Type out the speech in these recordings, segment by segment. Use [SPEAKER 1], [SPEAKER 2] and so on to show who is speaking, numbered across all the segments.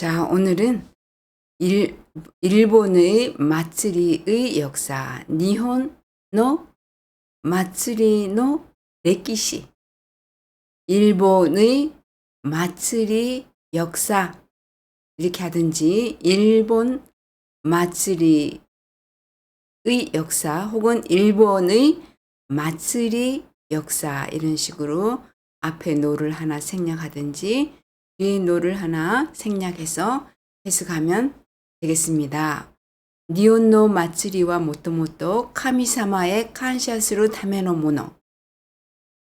[SPEAKER 1] 자, 오늘은 일본의 마츠리의 역사, 니혼노 마츠리노 레키시, 일본의 마츠리 역사 이렇게 하든지 일본 마츠리의 역사 혹은 일본의 마츠리 역사 이런 식으로 앞에 노를 하나 생략하든지 뒤에 노를 하나 생략해서 해석하면 되겠습니다. 니혼노 마츠리와 모토모토 카미사마의 칸샤스루 타메노 모노.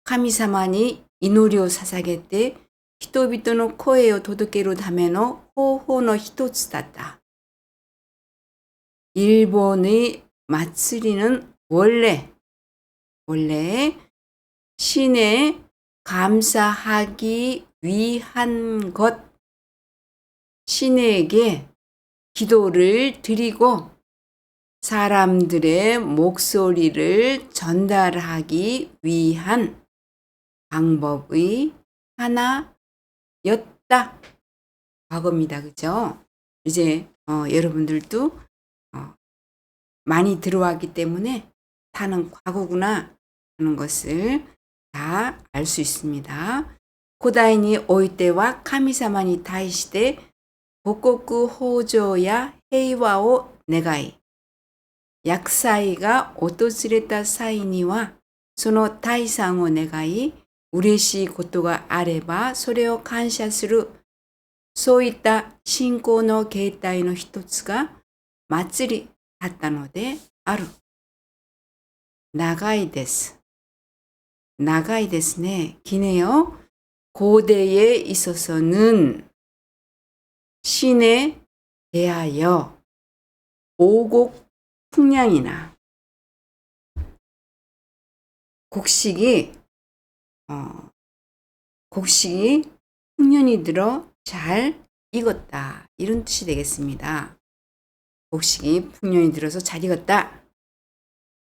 [SPEAKER 1] 카미사마に祈りを捧げて人々の声を届けるための方法の一つだった. 일본의 마츠리는 원래 신에 감사하기 위한 것, 신에게 기도를 드리고 사람들의 목소리를 전달하기 위한 방법의 하나였다. 과거입니다. 그죠? 이제 여러분들도 많이 들어왔기 때문에 다는 과거구나 하는 것을 다 알 수 있습니다. 古代においては神様に対して五穀豊穣や平和を願い、厄災が訪れた際にはその退散を願い、嬉しいことがあればそれを感謝する、そういった信仰の形態の一つが祭りだったのである。長いです。長いですね。기네요. 고대에 있어서는 신에 대하여 오곡 풍량이나 곡식이 풍년이 들어 잘 익었다. 이런 뜻이 되겠습니다. 곡식이 풍년이 들어서 잘 익었다.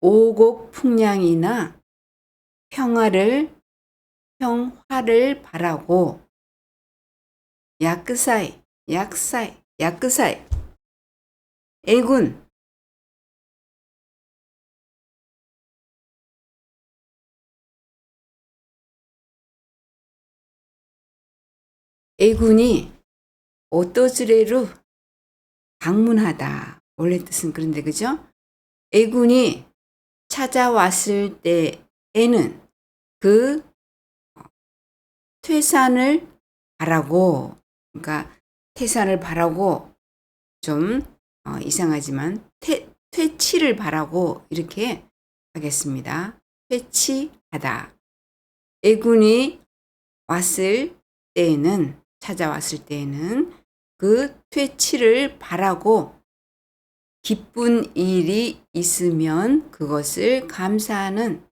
[SPEAKER 1] 오곡 풍량이나 평화를 바라고 약사이 애군 애군이 오토즈레루 방문하다. 원래 뜻은 그런데 그죠? 애군이 찾아왔을 때에는 그 퇴산을 바라고, 그러니까 퇴산을 바라고 좀 이상하지만 퇴치를 바라고 이렇게 하겠습니다. 퇴치하다. 애군이 왔을 때에는, 찾아왔을 때에는 그 퇴치를 바라고 기쁜 일이 있으면 그것을 감사하는.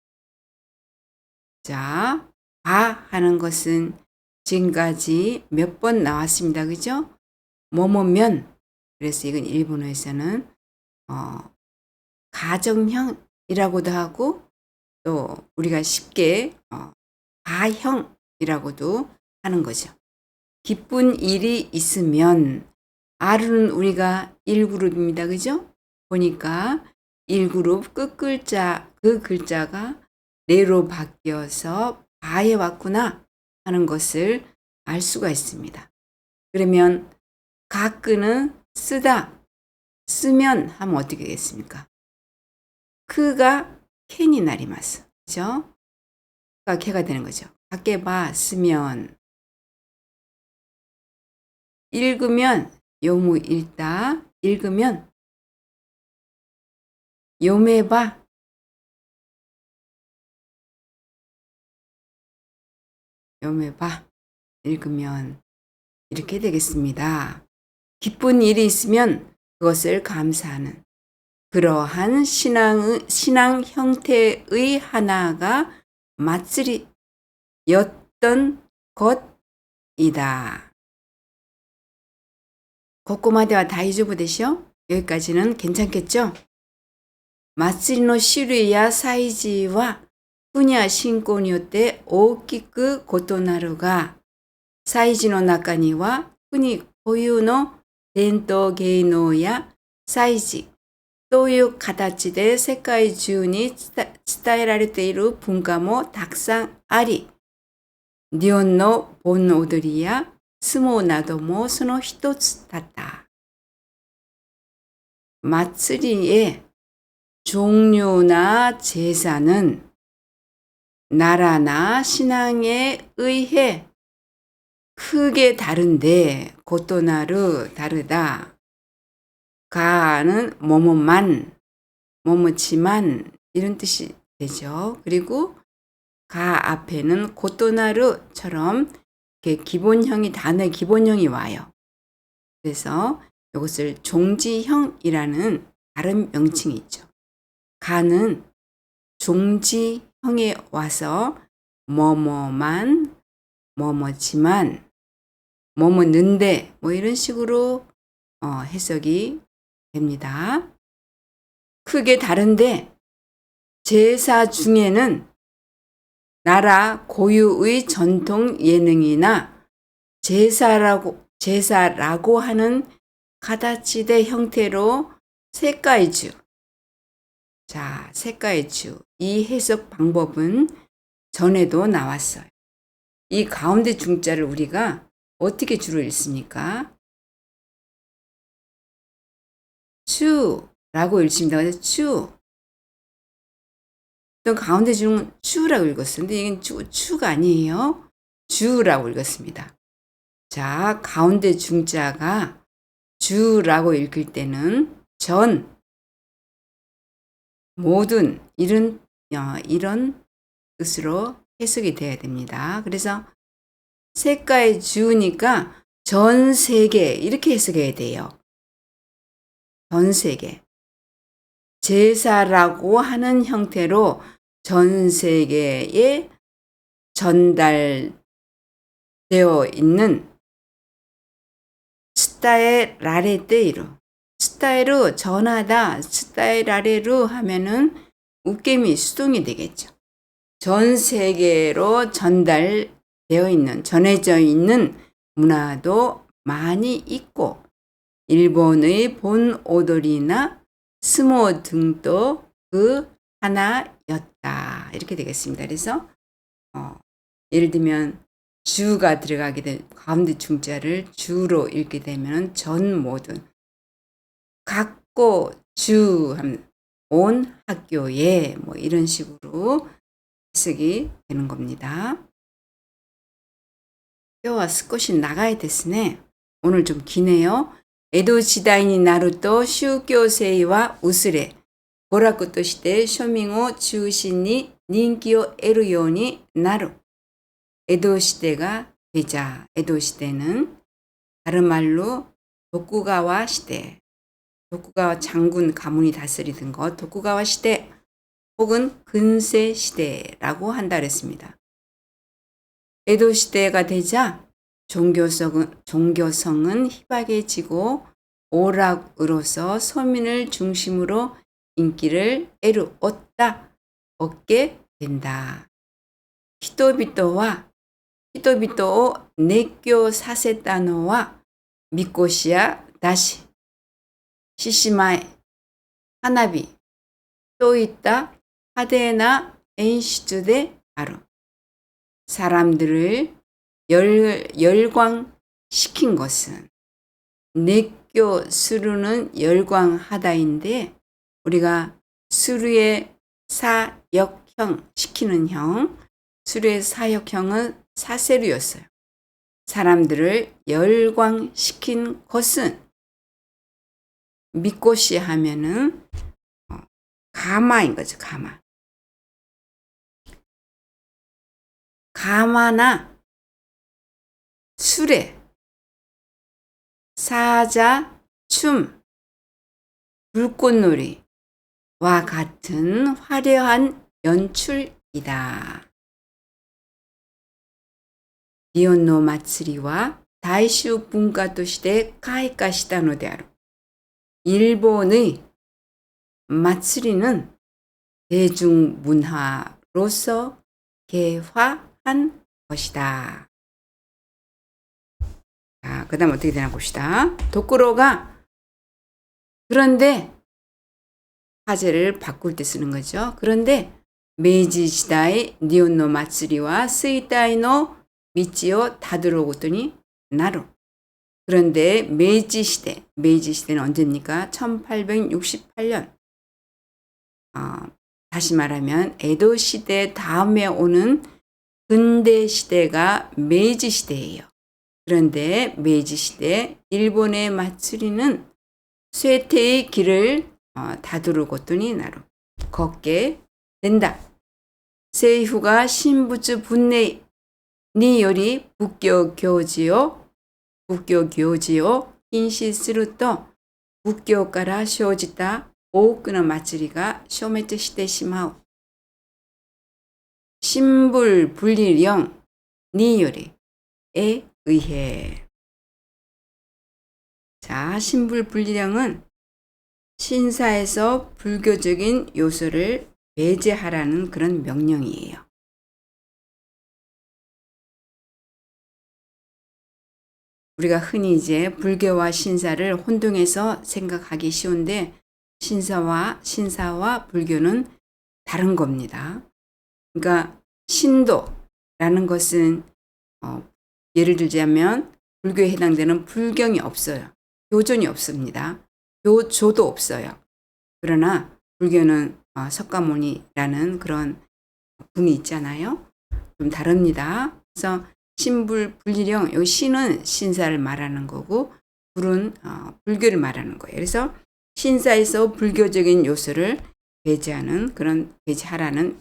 [SPEAKER 1] 자, 하는 것은 지금까지 몇 번 나왔습니다. 그죠? 뭐뭐면. 그래서 이건 일본어에서는 가정형이라고도 하고 또 우리가 쉽게 가형이라고도 하는 거죠. 기쁜 일이 있으면 아루는 우리가 1그룹입니다. 그죠? 보니까 1그룹 끝글자, 그 글자가 내로 바뀌어서 바에 왔구나 하는 것을 알 수가 있습니다. 그러면 가끄는 쓰다, 쓰면 하면 어떻게 되겠습니까? 그가 캔이 나리마스. 그죠? 가 개가 되는 거죠. 가게바 쓰면, 읽으면 요무 읽다, 읽으면 요메바 읽으면 이렇게 되겠습니다. 기쁜 일이 있으면 그것을 감사하는 그러한 신앙 형태의 하나가 마츠리였던 것이다. ここまでは大丈夫でしょ? 여기까지는 괜찮겠죠? 마츠리の種類やサイズは国や信仰によって大きく異なるが、祭事の中には国固有の伝統芸能や祭事という形で世界中に伝えられている文化もたくさんあり、日本の盆踊りや相撲などもその一つだった。祭り의 종류나 제사는 나라나 신앙에 의해 크게 다른데 고토나루 다르다. 가는 뭐뭐만, 뭐뭐지만 이런 뜻이 되죠. 그리고 가 앞에는 고토나루처럼 기본형이 단어의 기본형이 와요. 그래서 이것을 종지형이라는 다른 명칭이 있죠. 가는 종지형에 와서 뭐뭐만, 뭐뭐지만, 뭐뭐는데 뭐 이런 식으로 해석이 됩니다. 크게 다른데 제사 중에는 나라 고유의 전통 예능이나 제사라고 하는 가다치대 형태로 세가이주. 자, 세가이주. 이 해석 방법은 전에도 나왔어요. 이 가운데 중자를 우리가 어떻게 주로 읽습니까? 추라고 읽습니다. 그래서 추. 또 가운데 중은 추라고 읽었어요. 근데 이건 추가 아니에요. 주라고 읽었습니다. 자, 가운데 중자가 주라고 읽을 때는 전, 모든 이런 뜻으로 해석이 돼야 됩니다. 그래서 세가의 주니까 전 세계 이렇게 해석해야 돼요. 전 세계. 제사라고 하는 형태로 전 세계에 전달되어 있는 스타에 라레테이루. 스타에로 전하다, 스타에 라레루 하면은 웃김이 수동이 되겠죠. 전 세계로 전달되어 있는, 전해져 있는 문화도 많이 있고, 일본의 본오돌이나 스모 등도 그 하나였다. 이렇게 되겠습니다. 그래서 예를 들면 주가 들어가게 된 가운데 중자를 주로 읽게 되면 전 모든 갖고 주 하면 온 학교에 뭐 이런 식으로 해석이 되는 겁니다. 今日は少し長いですね. 오늘 좀 기네요. 江戸時代になると宗教性は薄れ、娯楽として庶民を中心に人気を得るようになる. 에도 시대가 되자. 에도 시대는 다른 말로 도쿠가와 시대, 도쿠가와 장군 가문이 다스리던 것, 도쿠가와 시대 혹은 근세 시대라고 한다 그랬습니다. 에도 시대가 되자 종교성은 희박해지고 오락으로서 서민을 중심으로 인기를 얻게 된다. 人々を熱狂させたのはみこしや山車、獅子舞、花火といった派手な演出である. 사람들을 열광시킨 것은熱狂 수루는 열광하다인데 우리가 수루의 사역형 시키는 형, 수루의 사역형은 사세루였어요. 사람들을 열광시킨 것은 미꼬시 하면은 가마인 거죠. 가마나 수레, 사자, 춤, 불꽃놀이와 같은 화려한 연출이다. 니혼노 마츠리와 다이슈 문화として開花したのである. 일본의 마츠리는 대중문화로서 개화한 것이다. 자, 자, 그 다음 어떻게 되나 봅시다. 도쿠로가 그런데 화제를 바꿀 때 쓰는 거죠. 그런데 메이지 시다이 니온노 마츠리와 스이타이노 미치오 다들어오더니 나로. 그런데 메이지 시대는 언제입니까? 1868년. 다시 말하면 에도 시대 다음에 오는 근대 시대가 메이지 시대예요. 그런데 메이지 시대 일본의 마츠리는 쇠퇴의 길을 다두르고더니 나로 걷게 된다. 세이후가 신부츠 분내により仏教行事を禁止すると仏教から生じた多くの祭りが消滅してしまう。신불분리령により에 의해. 자, 신불분리령은 신사에서 불교적인 요소를 배제하라는 그런 명령이에요. 우리가 흔히 이제 불교와 신사를 혼동해서 생각하기 쉬운데 신사와 불교는 다른 겁니다. 그러니까 신도라는 것은 예를 들자면 불교에 해당되는 불경이 없어요. 교존이 없습니다. 교조도 없어요. 그러나 불교는 석가모니라는 그런 분이 있잖아요. 좀 다릅니다. 그래서 신불분리령, 여기 신은 신사를 말하는 거고 불은 불교를 말하는 거예요. 그래서 신사에서 불교적인 요소를 배제하라는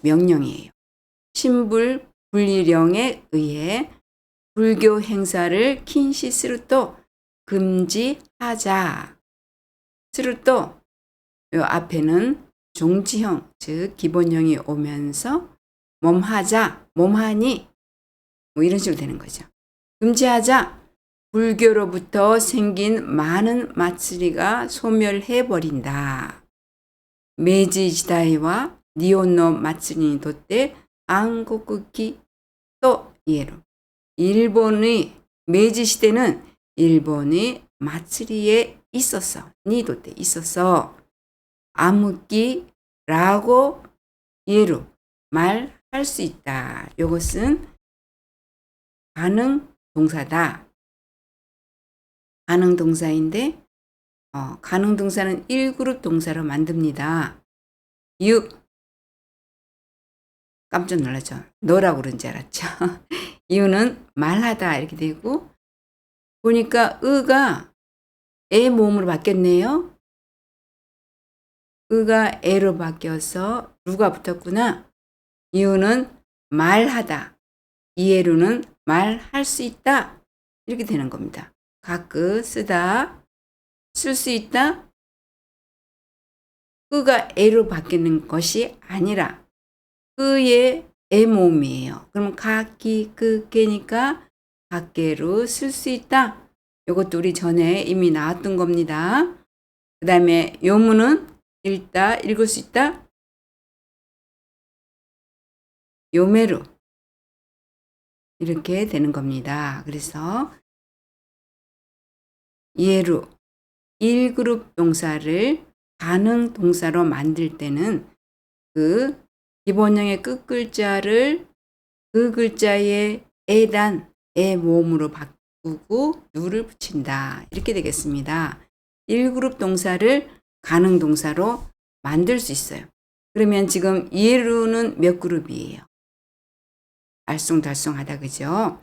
[SPEAKER 1] 명령이에요. 신불분리령에 의해 불교 행사를 킨시스루또 금지하자. 스루또 요 앞에는 종지형, 즉 기본형이 오면서 몸하자, 몸하니 뭐 이런 식으로 되는 거죠. 금지하자. 불교로부터 생긴 많은 마츠리가 소멸해버린다. 메이지 시다이와 니온노 마츠리니 도때 안고쿠키 또 이해로. 일본의 메이지 시대는 일본의 마츠리에 있었어. 니도때 있었어. 아무끼라고 예로 말할 수 있다. 이것은 가능 동사다. 가능 동사인데 가능 동사는 1그룹 동사로 만듭니다. 깜짝 놀랐죠. 너라고 그런 줄 알았죠. 이유는 말하다 이렇게 되고 보니까 의가 애 모음으로 바뀌었네요. 의가 애로 바뀌어서 루가 붙었구나. 이유는 말하다. 이해루는 말할 수 있다. 이렇게 되는 겁니다. 가끔 쓰다. 쓸 수 있다. 의가 애로 바뀌는 것이 아니라 의의 애 모음이에요. 그럼 가기 그게니까 밖에로 쓸 수 있다. 이것도 우리 전에 이미 나왔던 겁니다. 그 다음에 요문은 읽을 수 있다. 요메루 이렇게 되는 겁니다. 그래서 예루 1그룹 동사를 가능 동사로 만들 때는 그 기본형의 끝글자를 그 글자의 에단, 에 모음으로 바꾸고 누를 붙인다. 이렇게 되겠습니다. 1그룹 동사를 가능 동사로 만들 수 있어요. 그러면 지금 예루는 몇 그룹이에요? 알쏭달쏭하다 그죠?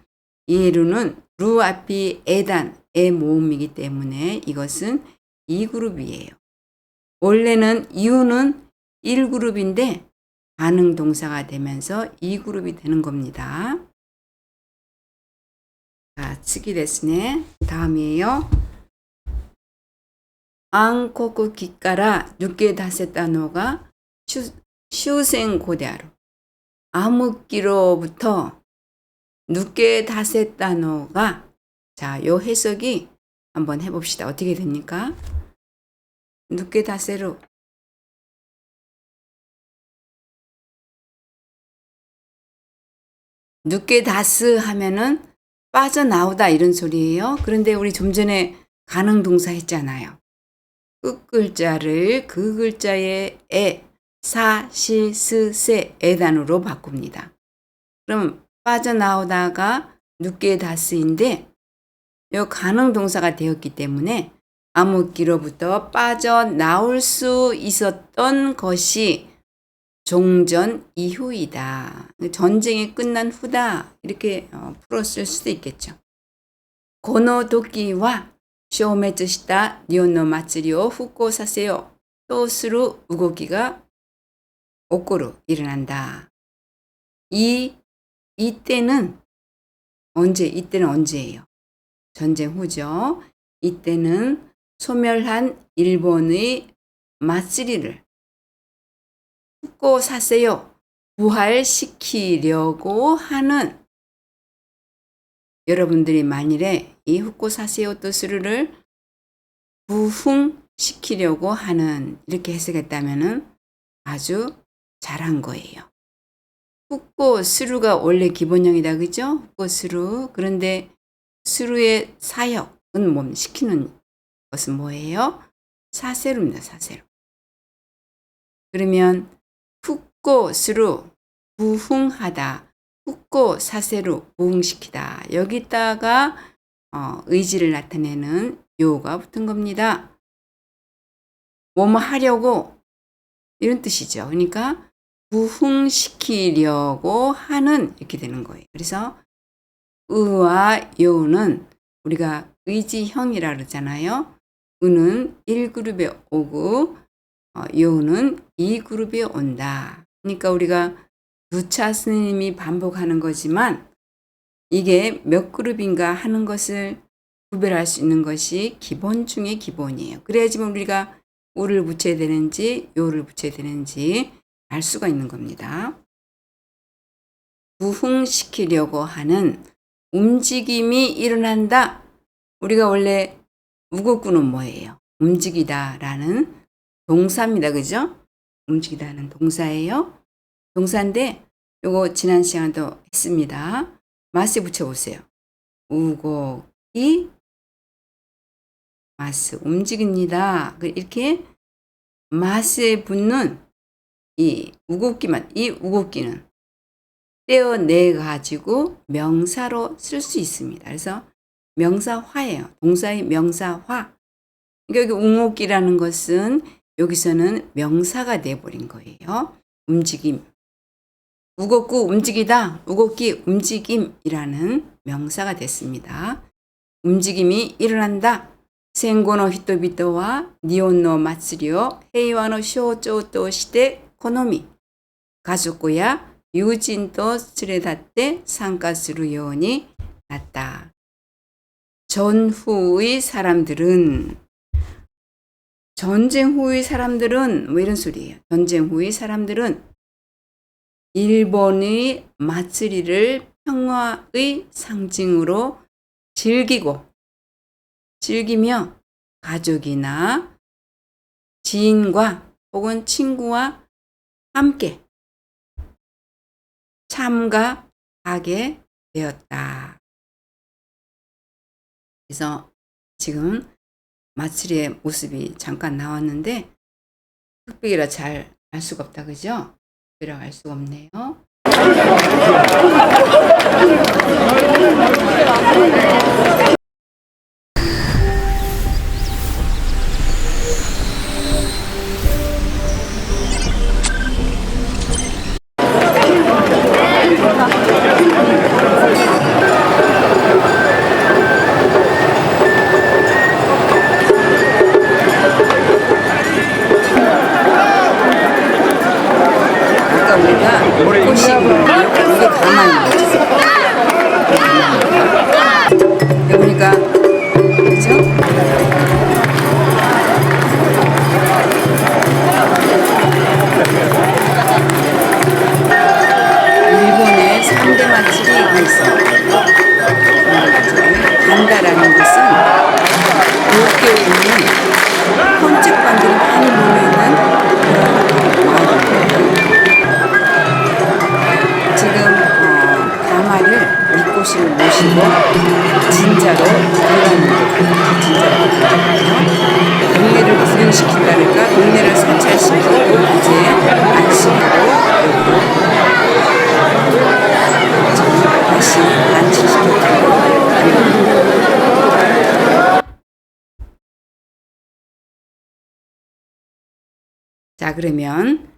[SPEAKER 1] 예루는 루 앞이 에단, 에 모음이기 때문에 이것은 2그룹이에요. 원래는 이유는 1그룹인데 가능 동사가 되면서 2그룹이 되는 겁니다. 자,次ですね. 다음이에요. 안코쿠 기가라 늦게 다셌다노가 슈생고대하루. 암흑기로부터 늦게 다셌다노가 자, 요 해석이 한번 해봅시다. 어떻게 됩니까? 늦게 다세루. 늦게 다스 하면은 빠져나오다 이런 소리예요. 그런데 우리 좀 전에 가능동사 했잖아요. 끝 글자를 그 글자의 에, 사, 시, 스, 세, 에단으로 바꿉니다. 그럼 빠져나오다가 눕게 다스인데 요 가능동사가 되었기 때문에 암흑기로부터 빠져나올 수 있었던 것이 종전 이후이다. 전쟁이 끝난 후다. 이렇게 풀었을 수도 있겠죠. 고노 도끼와 쇼메츠시다 니온노 마츠리오 후코 사세요. 또する 우고기가 오코루 일어난다. 이때는 이때는 언제예요? 전쟁 후죠. 이때는 소멸한 일본의 마쓰리를 후코 사세요. 부활시키려고 하는 여러분들이 만일에 이 후코 사세요 또스루를 부흥시키려고 하는 이렇게 해석했다면은 아주 잘한 거예요. 후코 스루가 원래 기본형이다 그죠? 후코 스루. 그런데 스루의 사역은 뭐 시키는 것은 뭐예요? 사세루입니다. 사세루. 그러면 후코 스루 부흥하다. 후코 사세루 부흥시키다. 여기다가 의지를 나타내는 요가 붙은 겁니다. 뭐뭐 하려고 이런 뜻이죠. 그러니까 부흥시키려고 하는 이렇게 되는 거예요. 그래서 의와 요는 우리가 의지형이라 그러잖아요. 의는 1그룹에 오고 요는 2그룹에 온다. 그러니까 우리가 누차 스님이 반복하는 거지만 이게 몇 그룹인가 하는 것을 구별할 수 있는 것이 기본 중에 기본이에요. 그래야지만 우리가 우를 붙여야 되는지 요를 붙여야 되는지 알 수가 있는 겁니다. 부흥시키려고 하는 움직임이 일어난다. 우리가 원래 우고구는 뭐예요? 움직이다라는 동사입니다. 그죠? 움직이다는 동사예요. 동사인데 요거 지난 시간에도 했습니다. 마스 붙여보세요. 우고기 마스 움직입니다. 이렇게 마스에 붙는 이 우고기는 떼어내 가지고 명사로 쓸 수 있습니다. 그래서 명사화예요. 동사의 명사화. 그러니까 여기 우고기라는 것은 여기서는 명사가 돼버린 거예요. 움직임. 우고구 움직이다. 우고기 움직임이라는 명사가 됐습니다. 움직임이 일어난다. 생고노 히토비토와 니온노 마츠리오 헤이와노 쇼조として好み家族や友人と連れ立って参加するようになった. 전후의 사람들은 전쟁 후의 사람들은 뭐 이런 소리예요. 전쟁 후의 사람들은 일본의 마츠리를 평화의 상징으로 즐기며 가족이나 지인과 혹은 친구와 함께 참가하게 되었다. 그래서 지금 마츠리의 모습이 잠깐 나왔는데 흑백이라 잘 알 수가 없다 그죠? 흑백이라 알 수가 없네요. 그러니까 그죠? 일본에 3대 마츠리가 있어요. 간다라는 것은 도쿄에 있는 헌책관들이 많이 모여있는 그런 마을이에요. 지금 가마를 미꼬시를 모시고 것이고 진짜로 들어가는 거 진짜로 들어가거든요. 동네를 구경시킨다니까 동네를 사찰시키고 이제 안심하고 다시 안치시켰다고. 자, 그러면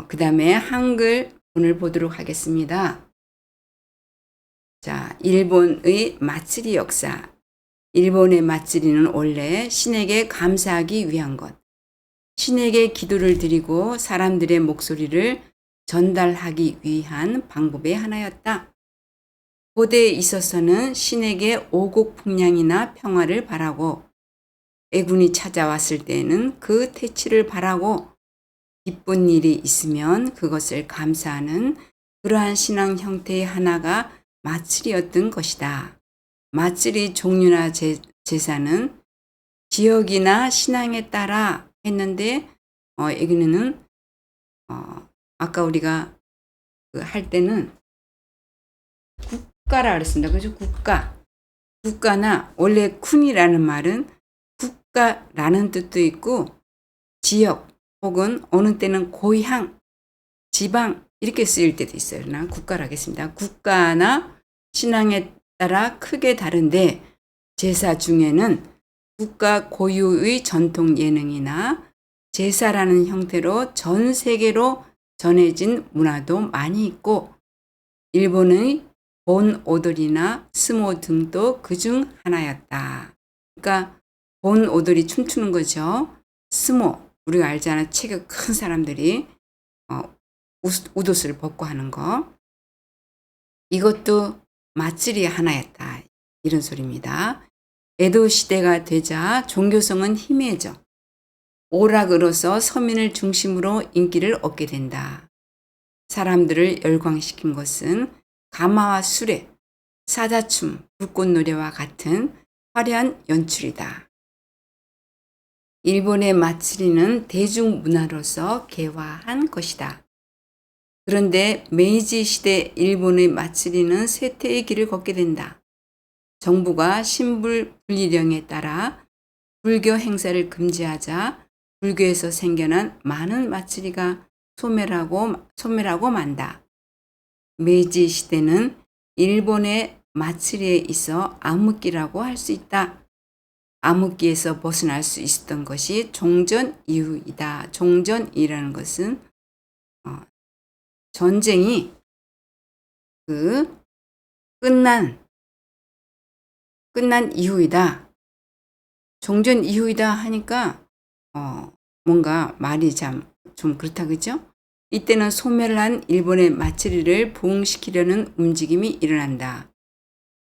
[SPEAKER 1] 그 다음에 한글 오늘 보도록 하겠습니다. 자, 일본의 마쓰리 역사. 일본의 마쓰리는 원래 신에게 감사하기 위한 것, 신에게 기도를 드리고 사람들의 목소리를 전달하기 위한 방법의 하나였다. 고대에 있어서는 신에게 오곡풍량이나 평화를 바라고 애군이 찾아왔을 때에는 그 퇴치를 바라고 기쁜 일이 있으면 그것을 감사하는 그러한 신앙 형태의 하나가 마쓰리였던 것이다. 마쓰리 종류나 제사는 지역이나 신앙에 따라 했는데 여기는 아까 우리가 할 때는 국가라 그랬습니다. 그죠? 국가나 원래 쿤이라는 말은 국가라는 뜻도 있고 지역 혹은 어느 때는 고향, 지방 이렇게 쓰일 때도 있어요. 그러나 국가라 하겠습니다. 국가나 신앙에 따라 크게 다른데 제사 중에는 국가 고유의 전통 예능이나 제사라는 형태로 전 세계로 전해진 문화도 많이 있고 일본의 본 오돌이나 스모 등도 그중 하나였다. 그러니까 본 오돌이 춤추는 거죠. 스모 우리가 알잖아. 체격 큰 사람들이 웃옷을 벗고 하는 거. 이것도 마쓰리의 하나였다. 이런 소리입니다. 에도 시대가 되자 종교성은 희미해져 오락으로서 서민을 중심으로 인기를 얻게 된다. 사람들을 열광시킨 것은 가마와 수레, 사자춤, 불꽃노래와 같은 화려한 연출이다. 일본의 마쓰리는 대중문화로서 개화한 것이다. 그런데 메이지 시대 일본의 마쓰리는 쇠퇴의 길을 걷게 된다. 정부가 신불 분리령에 따라 불교 행사를 금지하자 불교에서 생겨난 많은 마쓰리가 소멸하고 만다. 메이지 시대는 일본의 마쓰리에 있어 암흑기라고 할 수 있다. 암흑기에서 벗어날 수 있었던 것이 종전 이후이다. 종전이라는 것은 전쟁이 끝난 이후이다. 종전 이후이다 하니까 뭔가 말이 좀 그렇다 그죠? 이때는 소멸한 일본의 마쓰리를 부흥시키려는 움직임이 일어난다.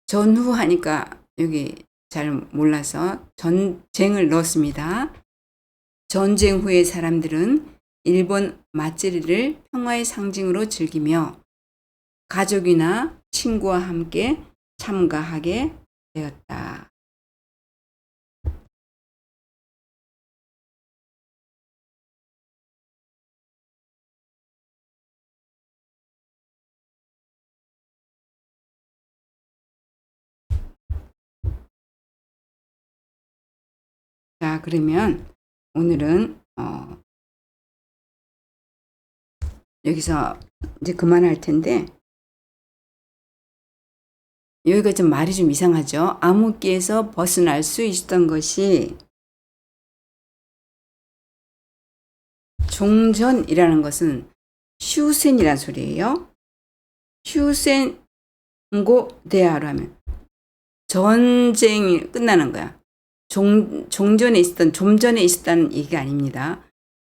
[SPEAKER 1] 전후 하니까 여기 잘 몰라서 전쟁을 넣었습니다. 전쟁 후의 사람들은 일본 마쓰리를 평화의 상징으로 즐기며 가족이나 친구와 함께 참가하게 되었다. 자, 그러면 오늘은 여기서 이제 그만할 텐데 여기가 좀 말이 좀 이상하죠. 암흑기에서 벗어날 수 있었던 것이 종전이라는 것은 슈센이라는 소리예요. 슈센고 데아로 하면 전쟁이 끝나는 거야. 좀 전에 있었다는 얘기가 아닙니다.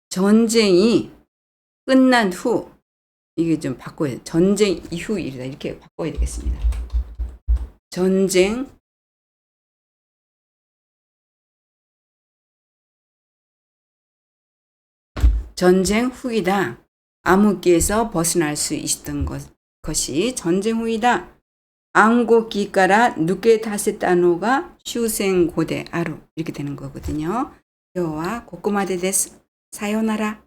[SPEAKER 1] 전쟁이 끝난 후, 이게 좀 바꿔야 돼. 전쟁 이후 일이다. 이렇게 바꿔야 되겠습니다. 전쟁 후이다. 암흑기에서 벗어날 수 있었던 것이 전쟁 후이다. 안고기から抜け出せたのが終戦後である. 이렇게 되는 거거든요. 今日はここまでです。さようなら。